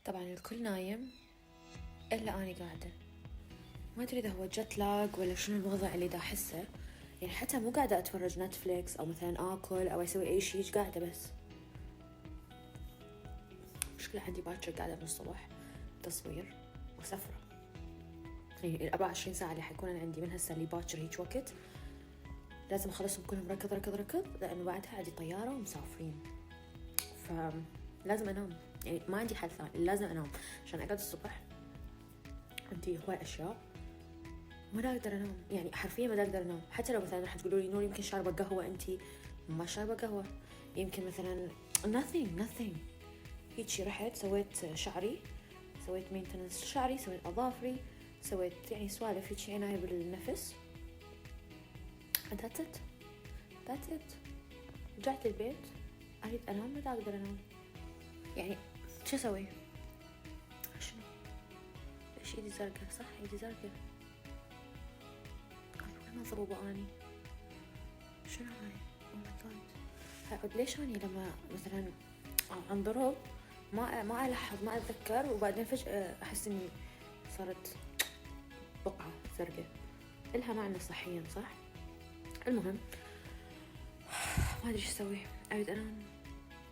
طبعا الكل نايم إلا أنا قاعدة. ما أدري إذا هو جت لاج ولا شنو الوضع اللي دا أحسه. يعني حتى مو قاعدة أتفرج نتفليكس أو مثلا آكل أو أسوي أي شيء، قاعدة بس. مشكلة عندي باكر قاعدة من الصبح تصوير وسفرة، يعني 24 ساعة اللي حيكون عندي من هسه اللي باكر هيك وقت لازم أخلصهم كلهم ركض ركض ركض، لأنه بعدها عندي طيارة ومسافرين، فلازم أنام. يعني ما عندي حل ثاني، لازم أنام عشان أقعد الصبح. عندي هواي أشياء ما أقدر أنام، يعني حرفيا ما أقدر أنام. حتى لو مثلا راح تقولوا لي نور يمكن شاربة قهوة، أنتي ما شاربة قهوة، يمكن مثلا nothing. هيجي رحت سويت شعري، سويت مينتنس شعري، سويت أظافري، سويت يعني سوالف هيجي عناية بالنفس. that's it. رجعت البيت أريد أنام، ما أقدر أنام. يعني شو أسوي؟ شنو؟ ليش إيدي زرقاء؟ صح إيدي زرقاء. وين مضروبة أني؟ شنو هاي؟ oh my god. هاي ليش أني لما مثلا انضرب ما ألاحظ، ما أتذكر، وبعدين فجأة أحس إني صارت بقعة زرقاء. إلها معنى صحيا صح؟ المهم ما أدري إيش أسوي، أريد أنام.